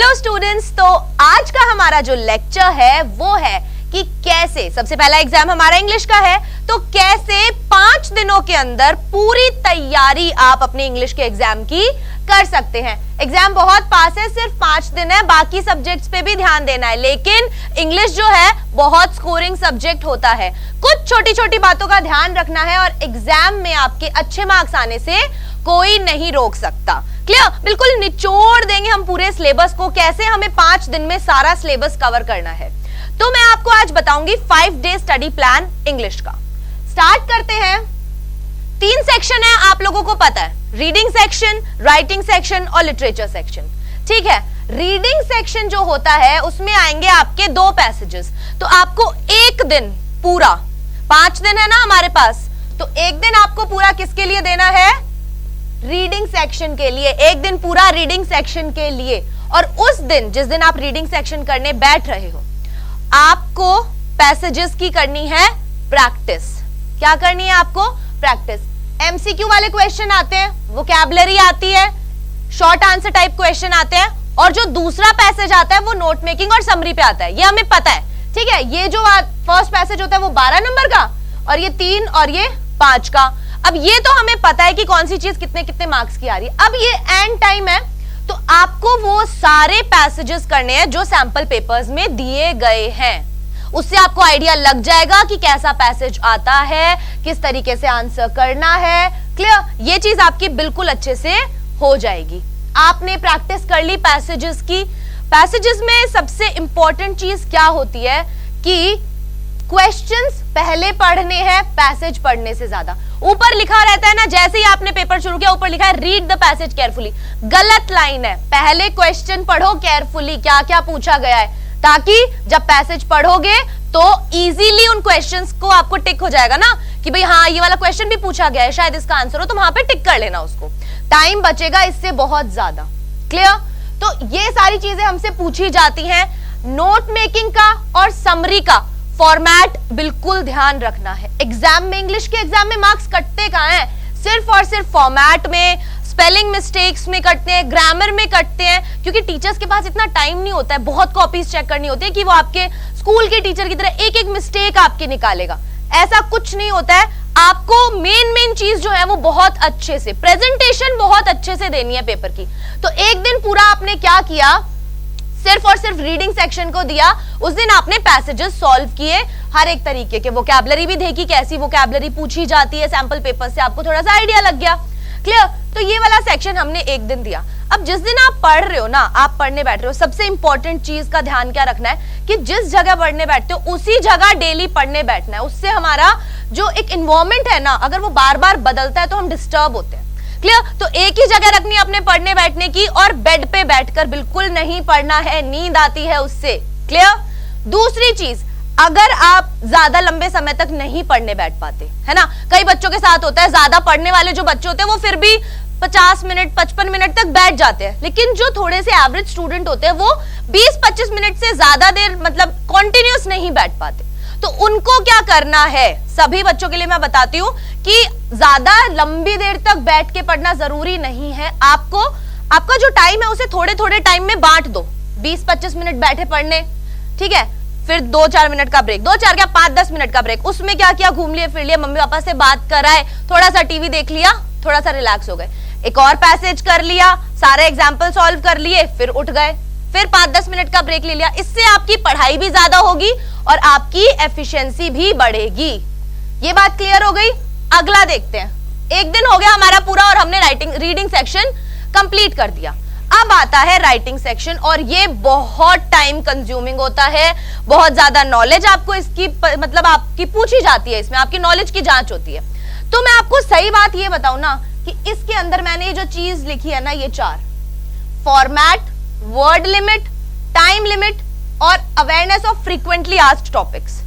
Hello students, तो आज का हमारा जो लेक्चर है वो है कि कैसे, सबसे पहला एग्जाम हमारा इंग्लिश का है, तो कैसे 5 दिनों के अंदर पूरी तैयारी आप अपने इंग्लिश के एग्जाम की कर सकते हैं। एग्जाम बहुत पास है, सिर्फ 5 दिन है, बाकी सब्जेक्ट्स पे भी ध्यान देना है, लेकिन इंग्लिश जो है बहुत स्कोरिंग सब्जेक्ट होता है। कुछ छोटी छोटी बातों का ध्यान रखना है और एग्जाम में आपके अच्छे मार्क्स आने से कोई नहीं रोक सकता। क्लियर? बिल्कुल निचोड़ देंगे हम पूरे सिलेबस को, कैसे हमें 5 दिन में सारा सिलेबस कवर करना है। तो मैं आपको आज बताऊंगी 5 डे स्टडी प्लान इंग्लिश का। स्टार्ट करते हैं। 3 सेक्शन है, आप लोगों को पता है, रीडिंग सेक्शन, राइटिंग सेक्शन और लिटरेचर सेक्शन। ठीक है, रीडिंग सेक्शन जो होता है उसमें आएंगे आपके 2 पैसेजेस। तो आपको एक दिन पूरा, 5 दिन है ना हमारे पास, तो एक दिन आपको पूरा किसके लिए देना है? रीडिंग सेक्शन के लिए। एक दिन पूरा रीडिंग सेक्शन के लिए। और उस दिन, जिस दिन आप रीडिंग सेक्शन करने बैठ रहे हो, आपको पैसेजेस की करनी है प्रैक्टिस। क्या करनी है आपको? प्रैक्टिस। एमसीक्यू वाले क्वेश्चन आते हैं, वोकैबुलरी आती है, शॉर्ट आंसर टाइप क्वेश्चन आते हैं, और जो दूसरा पैसेज आता है वो नोट मेकिंग और समरी पे आता है, ये हमें पता है। ठीक है, ये जो फर्स्ट पैसेज होता है वो 12 नंबर का, और ये 3 और ये 5 का। अब ये तो हमें पता है कि कौन सी चीज कितने कितने मार्क्स की आ रही है। अब ये एंड टाइम है, तो आपको वो सारे पैसेजेस करने हैं जो सैंपल पेपर्स में दिए गए हैं। उससे आपको आइडिया लग जाएगा कि कैसा पैसेज आता है, किस तरीके से आंसर करना है। क्लियर? ये चीज आपकी बिल्कुल अच्छे से हो जाएगी। आपने प्रैक्टिस कर ली पैसेजेस की। पैसेजेस में सबसे इंपॉर्टेंट चीज क्या होती है कि क्वेश्चंस पहले पढ़ने हैं पैसेज पढ़ने से ज्यादा। ऊपर लिखा रहता है ना, जैसे ही आपने पेपर शुरू किया ऊपर लिखा है रीड द पैसेज केयरफुली। गलत लाइन है, पहले क्वेश्चन पढ़ो केयरफुली, क्या क्या पूछा गया है, ताकि जब पैसेज पढ़ोगे तो इजीली उन क्वेश्चंस को आपको टिक हो जाएगा ना कि भाई हाँ ये वाला क्वेश्चन भी पूछा गया है, शायद इसका आंसर हो, तो वहां पे टिक कर लेना उसको। टाइम बचेगा इससे बहुत ज्यादा। क्लियर? तो ये सारी चीजें हमसे पूछी जाती हैं। नोट मेकिंग का और समरी का फॉर्मेट बिल्कुल ध्यान रखना है। एग्जाम में, इंग्लिश के एग्जाम में मार्क्स कटते कहां हैं? सिर्फ और सिर्फ फॉर्मेट में, स्पेलिंग मिस्टेक्स में कटते हैं, ग्रामर में कटते हैं, क्योंकि टीचर्स के पास इतना टाइम नहीं होता है, बहुत कॉपीज चेक करनी होती है कि वो आपके स्कूल के टीचर की तरह एक एक मिस्टेक आपके निकालेगा। ऐसा कुछ नहीं होता है। आपको मेन चीज जो है वो बहुत अच्छे से, प्रेजेंटेशन बहुत अच्छे से देनी है पेपर की। तो एक दिन पूरा आपने क्या किया? सिर्फ और सिर्फ रीडिंग सेक्शन को दिया। उस दिन आपने पैसेजेस सॉल्व किए, हर एक तरीके के, वोकैबुलरी भी देखी, कैसी वोकैबुलरी पूछी जाती है सैंपल पेपर से, आपको थोड़ा सा आइडिया लग गया। क्लियर? तो ये वाला सेक्शन हमने एक दिन दिया। अब जिस दिन आप पढ़ रहे हो ना, आप पढ़ने बैठ रहे हो, सबसे इंपॉर्टेंट चीज का ध्यान क्या रखना है कि जिस जगह पढ़ने बैठते हो उसी जगह डेली पढ़ने बैठना है। उससे हमारा जो एक एनवायरमेंट है ना, अगर वो बार बार बदलता है तो हम डिस्टर्ब होते हैं। क्लियर? तो एक ही जगह रखनी है अपने पढ़ने बैठने की, और बेड पे बैठकर बिल्कुल नहीं पढ़ना है, नींद आती है उससे। क्लियर? दूसरी चीज, अगर आप ज्यादा लंबे समय तक नहीं पढ़ने बैठ पाते, है ना, कई बच्चों के साथ होता है, ज्यादा पढ़ने वाले जो बच्चे होते हैं वो फिर भी 50 मिनट 55 मिनट तक बैठ जाते हैं, लेकिन जो थोड़े से एवरेज स्टूडेंट होते हैं वो 20-25 मिनट से ज्यादा देर मतलब कॉन्टिन्यूस नहीं बैठ पाते। तो उनको क्या करना है, सभी बच्चों के लिए मैं बताती हूँ कि ज्यादा लंबी देर तक बैठ के पढ़ना जरूरी नहीं है। आपको आपका जो टाइम है उसे थोड़े थोड़े टाइम में बांट दो। 20-25 मिनट बैठे पढ़ने, ठीक है, फिर 2-4 मिनट का ब्रेक, 2-4 क्या 5-10 मिनट का ब्रेक, उसमें क्या किया, घूम लिए फिर लिए, मम्मी पापा से बात कराए, थोड़ा सा टीवी देख लिया, थोड़ा सा रिलैक्स हो गए, एक और पैसेज कर लिया, सारे एग्जाम्पल सॉल्व कर लिए, फिर उठ गए, फिर 5-10 मिनट का ब्रेक ले लिया। इससे आपकी पढ़ाई भी ज्यादा होगी और आपकी एफिशिएंसी भी बढ़ेगी। ये बात क्लियर हो गई? अगला देखते हैं। एक दिन हो गया हमारा पूरा और हमने रीडिंग सेक्शन कंप्लीट कर दिया। अब आता है राइटिंग सेक्शन, और ये बहुत टाइम कंज्यूमिंग होता है, बहुत ज्यादा नॉलेज आपको इसकी मतलब आपकी पूछी जाती है, इसमें आपकी नॉलेज की जांच होती है। तो मैं आपको सही बात ये बताऊं ना कि इसके अंदर मैंने ये जो चीज लिखी है ना, ये 4, format, word limit, time limit और awareness of frequently asked topics.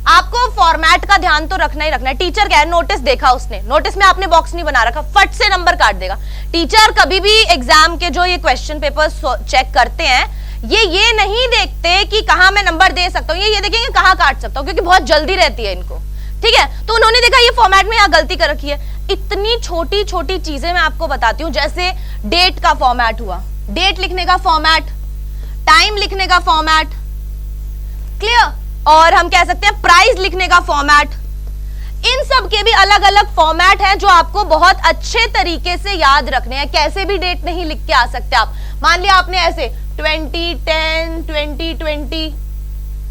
आपको फॉर्मेट का ध्यान तो रखना ही रखना है। टीचर क्या है, नोटिस देखा उसने, नोटिस में आपने बॉक्स नहीं बना रखा, फट से नंबर काट देगा। टीचर कभी भी एग्जाम के जो ये क्वेश्चन पेपर चेक करते हैं, ये नहीं देखते कि कहां मैं नंबर दे सकता हूं, ये देखेंगे कहां काट सकता हूं, क्योंकि बहुत जल्दी रहती है इनको। ठीक है, तो उन्होंने देखा ये फॉर्मेट में यहाँ गलती कर रखी है। इतनी छोटी छोटी चीजें मैं आपको बताती हूँ, जैसे डेट का फॉर्मेट हुआ, डेट लिखने का फॉर्मेट, टाइम लिखने का फॉर्मेट, क्लियर, और हम कह सकते हैं प्राइस लिखने का फॉर्मेट। इन सब के भी अलग अलग फॉर्मेट हैं जो आपको बहुत अच्छे तरीके से याद रखने हैं। कैसे भी डेट नहीं लिख के आ सकते आप। मान लिया आपने ऐसे 2010 2020,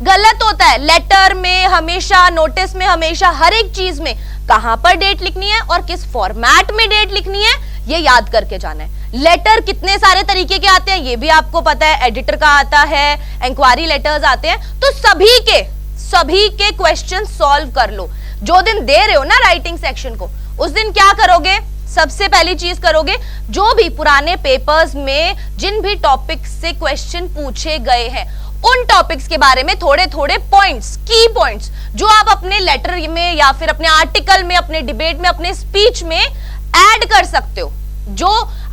गलत होता है। लेटर में हमेशा, नोटिस में हमेशा, हर एक चीज में कहां पर डेट लिखनी है और किस फॉर्मेट में डेट लिखनी है ये याद करके जाना है। लेटर कितने सारे तरीके के आते हैं ये भी आपको पता है। एडिटर का आता है, इंक्वायरी लेटर्स आते हैं, तो सभी के क्वेश्चन सॉल्व कर लो। जो दिन दे रहे हो ना राइटिंग सेक्शन को, उस दिन क्या करोगे? सबसे पहली चीज करोगे, जो भी पुराने पेपर्स में जिन भी टॉपिक से क्वेश्चन पूछे गए हैं उन टॉपिक्स के बारे में थोड़े थोड़े पॉइंट्स, की पॉइंट्स जो आप अपने लेटर में या फिर अपने आर्टिकल में, अपने डिबेट में, अपने स्पीच में ऐड कर सकते हो, जो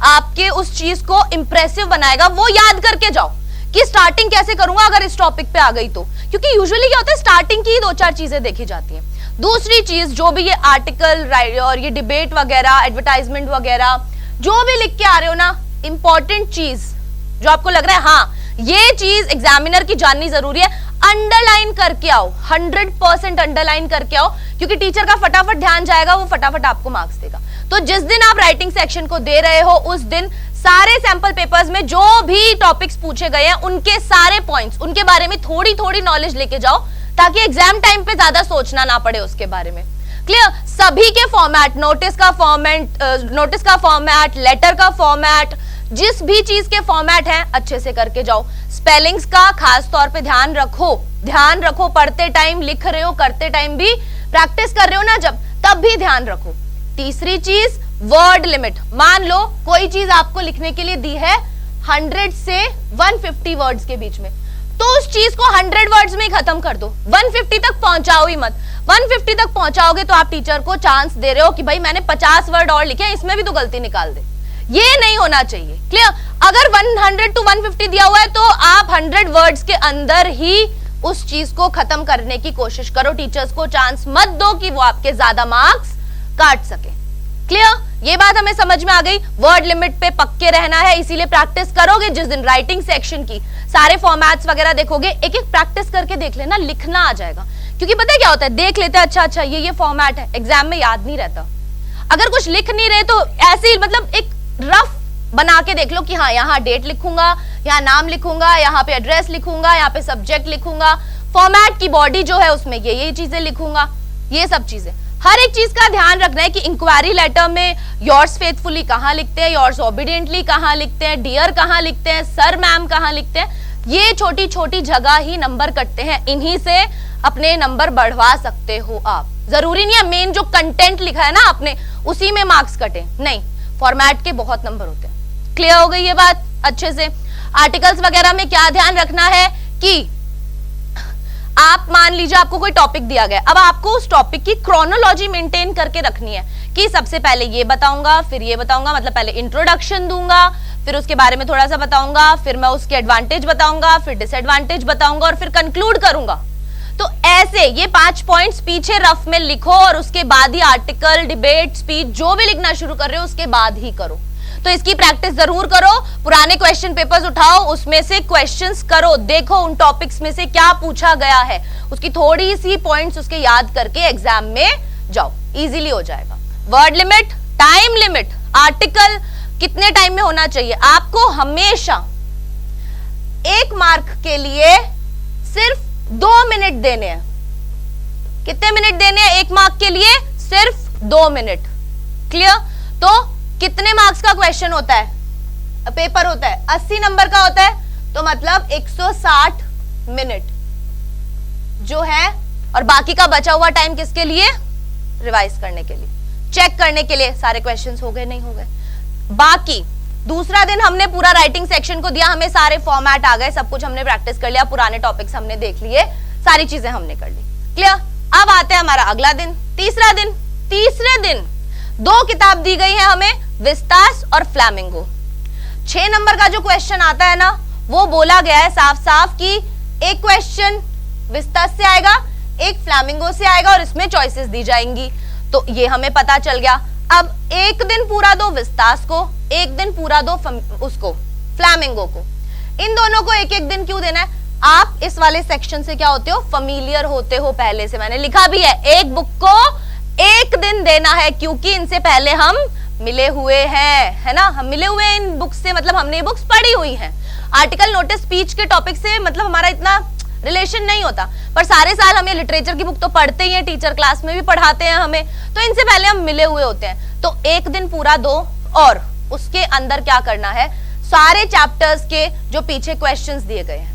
आपके उस चीज को इंप्रेसिव बनाएगा, वो याद करके जाओ कि स्टार्टिंग कैसे करूंगा अगर इस टॉपिक पे आ गई तो। क्योंकि यूजुअली क्या होता है, स्टार्टिंग की 2-4 चीजें देखी जाती हैं। दूसरी चीज, जो भी ये आर्टिकल और ये डिबेट वगैरह, एडवर्टाइजमेंट वगैरह जो भी लिख के आ रहे हो ना, इंपॉर्टेंट चीज जो आपको लग रहा है हाँ ये चीज एग्जामिनर की जाननी जरूरी है, अंडरलाइन करके आओ, 100% अंडरलाइन करके आओ, क्योंकि टीचर का फटाफट ध्यान जाएगा, वो फटाफट आपको मार्क्स देगा। तो जिस दिन आप राइटिंग सेक्शन को दे रहे हो उस दिन सारे सैंपल पेपर्स में जो भी टॉपिक्स पूछे गए हैं उनके सारे पॉइंट्स, उनके बारे में थोड़ी थोड़ी नॉलेज लेके जाओ, ताकि एग्जाम टाइम पे ज्यादा सोचना ना पड़े उसके बारे में। क्लियर? सभी के फॉर्मेट, नोटिस का फॉर्मेट, लेटर का फॉर्मेट, जिस भी चीज के फॉर्मेट है अच्छे से करके जाओ। स्पेलिंग्स का खास तौर पे ध्यान रखो, पढ़ते टाइम, लिख रहे हो, करते टाइम भी प्रैक्टिस कर रहे हो ना जब, तब भी ध्यान रखो। तीसरी चीज, वर्ड लिमिट। मान लो कोई चीज आपको लिखने के लिए दी है 100 से 150 वर्ड्स के बीच में, तो उस चीज को 100 वर्ड्स में ही खत्म कर दो, 150 तक पहुंचाओ ही मत। 150 तक पहुंचाओगे तो आप टीचर को चांस दे रहे हो कि भाई मैंने 50 वर्ड और लिखे, इसमें भी तो गलती निकाल दे। ये नहीं होना चाहिए। क्लियर? अगर 100 to 150 दिया हुआ है तो आप 100 वर्ड्स के अंदर ही उस चीज को खत्म करने की कोशिश करो। टीचर्स को चांस मत दो कि वो आपके ज्यादा मार्क्स काट सके। क्लियर? ये बात हमें समझ में आ गई। वर्ड लिमिट पे पक्के रहना है, इसीलिए प्रैक्टिस करोगे जिस दिन राइटिंग सेक्शन की, सारे फॉर्मेट्स वगैरह देखोगे, एक एक प्रैक्टिस करके देख लेना, लिखना आ जाएगा। क्योंकि पता है क्या होता है, देख लेते हैं अच्छा ये फॉर्मेट है, एग्जाम में याद नहीं रहता। अगर कुछ लिख नहीं रहे तो ऐसे ही मतलब एक रफ बना के देख लो कि हाँ यहाँ डेट लिखूंगा, यहाँ नाम लिखूंगा, यहाँ पे एड्रेस लिखूंगा, यहाँ पे सब्जेक्ट लिखूंगा, फॉर्मेट की बॉडी जो है उसमें ये चीजें लिखूंगा। ये सब चीजें, हर एक चीज का ध्यान रखना है कि इंक्वायरी लेटर में योर्स फेथफुली कहाँ लिखते हैं, योर्स ओबीडियंटली कहाँ लिखते हैं, डियर कहाँ लिखते हैं, सर मैम कहाँ लिखते हैं। ये छोटी छोटी जगह ही नंबर कटते हैं, इन्हीं से अपने नंबर बढ़वा सकते हो आप। जरूरी नहीं है मेन जो कंटेंट लिखा है ना आपने उसी में मार्क्स कटे, नहीं, फॉर्मेट के बहुत नंबर होते हैं। क्लियर हो गई ये बात अच्छे से? आर्टिकल्स वगैरह में क्या ध्यान रखना है कि आप मान लीजिए आपको कोई टॉपिक दिया गया, अब आपको उस टॉपिक की क्रोनोलॉजी मेंटेन करके रखनी है कि सबसे पहले ये बताऊंगा, फिर ये बताऊंगा, मतलब पहले इंट्रोडक्शन दूंगा, फिर उसके बारे में थोड़ा सा बताऊंगा, फिर मैं उसके एडवांटेज बताऊंगा, फिर डिसएडवांटेज बताऊंगा और फिर कंक्लूड करूंगा। तो ऐसे ये 5 पॉइंट्स पीछे रफ में लिखो और उसके बाद ही आर्टिकल, डिबेट, स्पीच जो भी लिखना शुरू कर रहे हो उसके बाद ही करो। तो इसकी प्रैक्टिस जरूर करो। पुराने क्वेश्चन पेपर्स उठाओ, उसमें से क्वेश्चंस करो, देखो उन टॉपिक्स में से क्या पूछा गया है, उसकी थोड़ी सी पॉइंट्स उसके याद करके एग्जाम में जाओ, इजीली हो जाएगा। Word limit, time limit, article कितने टाइम में होना चाहिए, आपको हमेशा 1 मार्क के लिए सिर्फ 2 मिनट देने हैं। कितने मिनट देने हैं 1 मार्क के लिए? सिर्फ 2 मिनट। क्लियर? तो कितने मार्क्स का क्वेश्चन होता है, पेपर होता है 80 नंबर का होता है, तो मतलब 160 मिनट जो है, और बाकी का बचा हुआ टाइम किसके लिए? रिवाइज करने के लिए, चेक करने के लिए सारे क्वेश्चंस हो गए नहीं हो गए। बाकी दूसरा दिन हमने पूरा राइटिंग सेक्शन को दिया, हमें सारे फॉर्मेट आ गए, सब कुछ हमने प्रैक्टिस कर लिया, पुराने टॉपिक्स हमने देख लिए, सारी चीजें हमने कर ली। क्लियर? अब आते हैं हमारा अगला दिन, तीसरा दिन। तीसरे दिन 2 किताब दी गई है हमें, विस्तास और फ्लैमिंगो। 6 नंबर का जो क्वेश्चन आता है ना, वो बोला गया है साफ साफ कि एक क्वेश्चन विस्तास से आएगा, एक फ्लैमिंगो से आएगा और इसमें चॉइसेस दी जाएंगी। तो ये हमें पता चल गया। अब एक दिन पूरा दो विस्तास को, एक दिन पूरा दो उसको फ्लैमिंगो को। इन दोनों को एक एक दिन क्यों देना है? आप इस वाले सेक्शन से क्या होते हो, फेमिलियर होते हो पहले से, मैंने लिखा भी है, एक बुक को एक दिन देना है क्योंकि इनसे पहले हम मिले हुए हैं, है ना, हम मिले हुए हैं इन बुक्स से, मतलब हमने ये बुक्स पढ़ी हुई हैं। आर्टिकल, नोटिस, स्पीच के टॉपिक से मतलब हमारा इतना रिलेशन नहीं होता, पर सारे साल हम ये लिटरेचर की बुक तो पढ़ते ही हैं, टीचर क्लास में भी पढ़ाते हैं हमें, तो इनसे पहले हम मिले हुए होते हैं। तो एक दिन पूरा दो और उसके अंदर क्या करना है, सारे चैप्टर्स के जो पीछे क्वेश्चंस दिए गए हैं,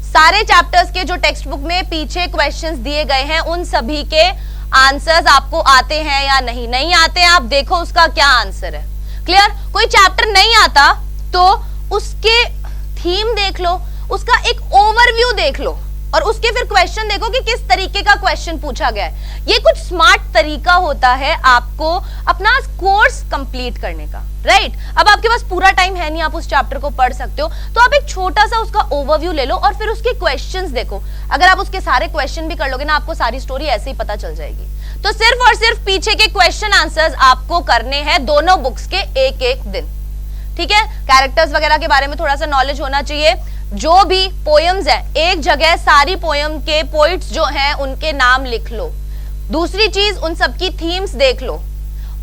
सारे चैप्टर्स के जो टेक्स्ट बुक में पीछे क्वेश्चंस दिए गए हैं, उन सभी के आंसर्स आपको आते हैं या नहीं, नहीं आते हैं, आप देखो उसका क्या आंसर है। क्लियर? कोई चैप्टर नहीं आता तो उसके थीम देख लो, उसका एक ओवरव्यू देख लो और उसके फिर क्वेश्चन देखो कि किस तरीके का क्वेश्चन पूछा गया है। ये कुछ स्मार्ट तरीका होता है आपको अपना कोर्स कंप्लीट करने का, राइट? अब आपके पास पूरा टाइम है नहीं, आप उस चैप्टर को पढ़ सकते हो, तो आप एक छोटा सा उसका ओवरव्यू ले लो और फिर उसके क्वेश्चंस देखो। अगर आप उसके सारे क्वेश्चन भी कर लोगे ना, आपको सारी स्टोरी ऐसे ही पता चल जाएगी। तो सिर्फ और सिर्फ पीछे के क्वेश्चन आंसर्स आपको करने हैं दोनों बुक्स के एक एक दिन, ठीक है? कैरेक्टर्स वगैरह के बारे में थोड़ा सा नॉलेज होना चाहिए। जो भी पोएम्स हैं, एक जगह सारी पोएम के पोइट्स जो हैं उनके नाम लिख लो। दूसरी चीज, उन सबकी थीम्स देख लो,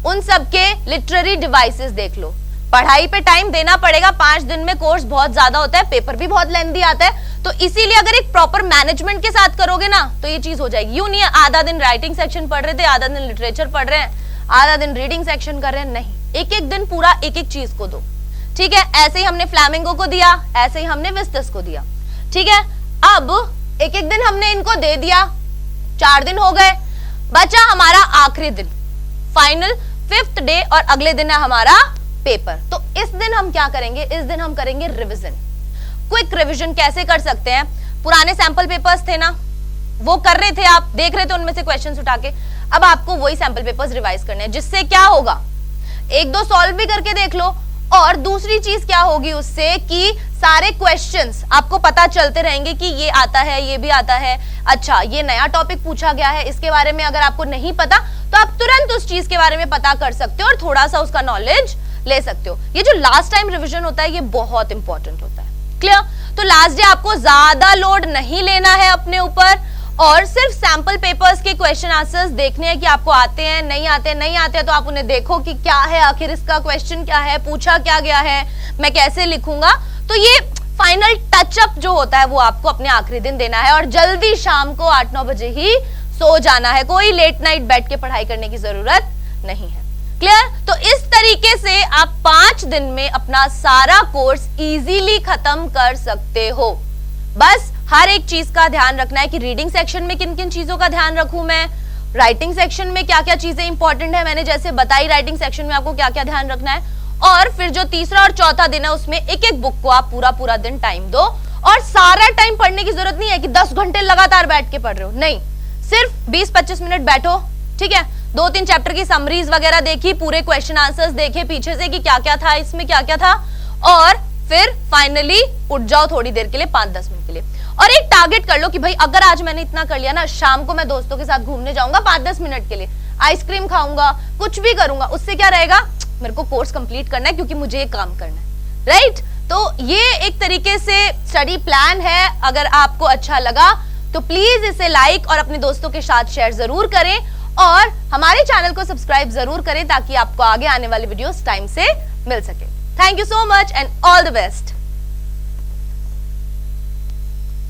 उन सबके लिटरेरी डिवाइसेस देख लो। पढ़ाई पे टाइम देना पड़ेगा, 5 दिन में कोर्स बहुत ज्यादा होता है, पेपर भी बहुत लेंथी आता है, तो इसीलिए अगर एक प्रॉपर मैनेजमेंट के साथ करोगे ना तो ये चीज हो जाएगी। यूं नहीं है आधा दिन राइटिंग सेक्शन पढ़ रहे थे, आधा दिन लिटरेचर पढ़ रहे हैं, आधा दिन रीडिंग सेक्शन कर रहे हैं, नहीं, एक एक दिन पूरा एक एक चीज को दो, ठीक है? ऐसे ही हमने फ्लैमिंगो को दिया, ऐसे ही हमने विस्टस को दिया, ठीक है? अब एक एक दिन हमने इनको दे दिया, 4 दिन हो गए, बचा हमारा आखिरी दिन, फाइनल 5th डे, और अगले दिन है हमारा पेपर। तो इस दिन हम क्या करेंगे, इस दिन हम करेंगे रिवीजन। क्विक रिवीजन कैसे कर सकते हैं? पुराने सैंपल पेपर्स थे ना, वो कर रहे थे, आप देख रहे थे उनमें से क्वेश्चंस उठा के, अब आपको वही सैंपल पेपर्स रिवाइज करने हैं, जिससे क्या होगा, 1-2 सॉल्व भी करके देख लो, और दूसरी चीज क्या होगी उससे कि सारे क्वेश्चंस आपको पता चलते रहेंगे कि ये आता है, ये भी आता है, अच्छा ये नया टॉपिक पूछा गया है, इसके बारे में अगर आपको नहीं पता तो आप तुरंत उस चीज के बारे में पता कर सकते हो और थोड़ा सा उसका नॉलेज ले सकते हो। ये जो लास्ट टाइम रिवीजन होता है ये बहुत इंपॉर्टेंट होता है, क्लियर? तो लास्ट डे आपको ज्यादा लोड नहीं लेना है अपने ऊपर, और सिर्फ सैंपल पेपर्स के क्वेश्चन आंसर्स देखने हैं कि आपको आते हैं, नहीं आते हैं, नहीं आते हैं तो आप उन्हें देखो कि क्या है, आखिर इसका क्वेश्चन क्या है, पूछा क्या गया है, मैं कैसे लिखूंगा। तो ये फाइनल टचअप जो होता है वो आपको अपने आखिरी दिन देना है, और जल्दी शाम को 8-9 बजे ही सो जाना है, कोई लेट नाइट बैठ के पढ़ाई करने की जरूरत नहीं है, क्लियर? तो इस तरीके से आप 5 दिन में अपना सारा कोर्स इजीली खत्म कर सकते हो। बस हर एक चीज का ध्यान रखना है कि रीडिंग सेक्शन में किन किन चीजों का ध्यान रखूं मैं, राइटिंग सेक्शन में क्या क्या चीजें इंपॉर्टेंट है, मैंने जैसे बताई राइटिंग सेक्शन में आपको क्या क्या ध्यान रखना है, और फिर जो तीसरा और चौथा दिन है उसमें एक एक बुक को आप पूरा पूरा दिन टाइम दो। और सारा टाइम पढ़ने की जरूरत नहीं है कि 10 घंटे लगातार बैठ के पढ़ रहे हो, नहीं, सिर्फ 20-25 मिनट बैठो, ठीक है? 2-3 चैप्टर की समरीज वगैरह देखी, पूरे क्वेश्चन आंसर्स देखे पीछे से कि क्या क्या था इसमें, क्या क्या था, और फिर फाइनली उठ जाओ थोड़ी देर के लिए, 5-10 मिनट के लिए, और एक टारगेट कर लो कि भाई अगर आज मैंने इतना कर लिया ना, शाम को मैं दोस्तों के साथ घूमने जाऊंगा 5-10 मिनट के लिए, आइसक्रीम खाऊंगा, कुछ भी करूंगा, उससे क्या रहेगा, मेरे को कोर्स कंप्लीट करना है क्योंकि मुझे ये काम करना है, राइट? तो ये एक तरीके से स्टडी प्लान है। अगर आपको अच्छा लगा तो प्लीज इसे लाइक और अपने दोस्तों के साथ शेयर जरूर करें, और हमारे चैनल को सब्सक्राइब जरूर करें ताकि आपको आगे आने वाले वीडियोस टाइम से मिल सके। Thank you so much and all the best.